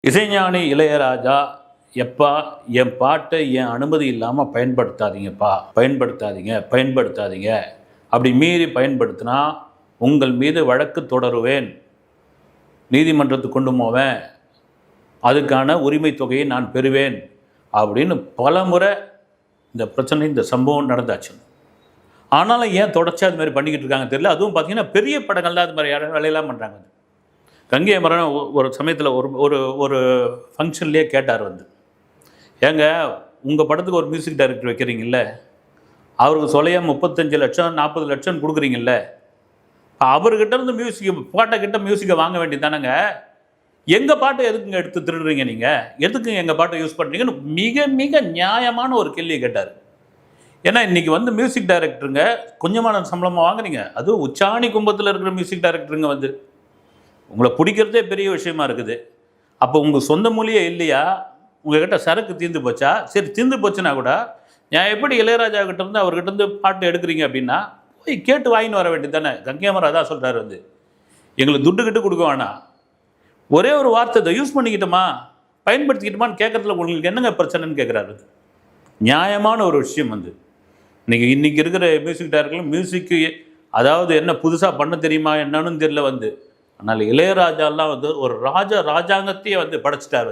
இசைஞானி இளையராஜா, எப்பா என் பாட்டை என் அனுமதி இல்லாமல் பயன்படுத்தாதீங்கப்பா, பயன்படுத்தாதீங்க, அப்படி மீறி பயன்படுத்தினா உங்கள் மீது வழக்கு தொடருவேன், நீதிமன்றத்துக்கு கொண்டு போவேன், அதுக்கான உரிமை தொகையை நான் பெறுவேன் அப்படின்னு பல முறை இந்த பிரச்சனை, இந்த சம்பவம் நடந்தாச்சு. ஆனாலும் ஏன் தொடர்ச்சியாக அது மாதிரி பண்ணிக்கிட்டு இருக்காங்க தெரியல. அதுவும் பார்த்தீங்கன்னா பெரிய படங்கள் தான் அது மாதிரி வேலையெல்லாம் பண்ணுறாங்க. கங்கை அமரன் ஒரு சமயத்தில் ஒரு ஒரு ஃபங்க்ஷன்லேயே கேட்டார் ஏங்க உங்கள் படத்துக்கு ஒரு மியூசிக் டைரக்டர் வைக்கிறீங்கல்ல, அவருக்கு சொல்லையா 35 லட்சம் 40 லட்சம் கொடுக்குறீங்கல்ல, அவர்கிட்ட இருந்து மியூசிக்கை வாங்க வேண்டியது தானேங்க, எங்கள் பாட்டை எதுக்குங்க எடுத்து திருடுறீங்க, நீங்கள் எதுக்குங்க எங்கள் பாட்டை யூஸ் பண்ணுறீங்கன்னு மிக மிக நியாயமான ஒரு கேள்வியை கேட்டார். ஏன்னா இன்றைக்கி மியூசிக் டைரக்டருங்க கொஞ்சமான சம்பளமாக வாங்குறீங்க, அதுவும் உச்சாணி கும்பத்தில் இருக்கிற மியூசிக் டைரக்டருங்க உங்களை பிடிக்கிறதே பெரிய விஷயமா இருக்குது. அப்போ உங்கள் சொந்த மொழியே இல்லையா, உங்கள்கிட்ட சரக்கு தீர்ந்து போச்சா, சரி தீர்ந்து போச்சுன்னா கூட நான் எப்படி இளையராஜா கிட்டேருந்து அவர்கிட்ட பாட்டு எடுக்கிறீங்க அப்படின்னா போய் கேட்டு வாங்கின்னு வர வேண்டியது தானே. கங்கை அமரன் அதான் சொல்கிறார், எங்களுக்கு துட்டு கொடுக்க வேணாம், ஒரே ஒரு வார்த்தை இதை யூஸ் பண்ணிக்கிட்டோமா பயன்படுத்திக்கிட்டோமான்னு கேட்குறதுல உங்களுக்கு என்னங்க பிரச்சனைன்னு கேட்குறாரு. நியாயமான ஒரு விஷயம் இன்றைக்கி இருக்கிற மியூசிக் டைரக்டர்கள் மியூசிக்கு அதாவது என்ன புதுசாக பண்ண தெரியுமா என்னன்னு தெரியல அதனால் இளையராஜாலாம் ஒரு ராஜாங்கத்தையே படைச்சிட்டார்.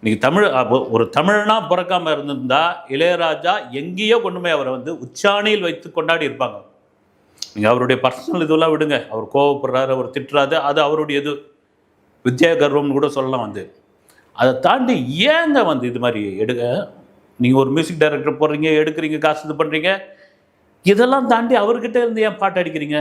இன்றைக்கி ஒரு தமிழனாக பிறக்காமல் இருந்திருந்தா இளையராஜா எங்கேயோ கொண்டு போய் அவரை உச்சாணியில் வைத்து கொண்டாடி இருப்பாங்க. நீங்கள் அவருடைய பர்சனல் இதெல்லாம் விடுங்க, அவர் கோவப்படுறாரு, அவர் திட்டுறாரு, அது அவருடைய இது வித்யா கர்வம்னு கூட சொல்லலாம். அதை தாண்டி ஏங்க இது மாதிரி நீங்கள் ஒரு மியூசிக் டைரக்டர் போடுறீங்க, எடுக்கிறீங்க, காசு இது பண்ணுறீங்க, இதெல்லாம் தாண்டி அவர்கிட்ட இருந்து ஏன் பாட்டு அடிக்கிறீங்க?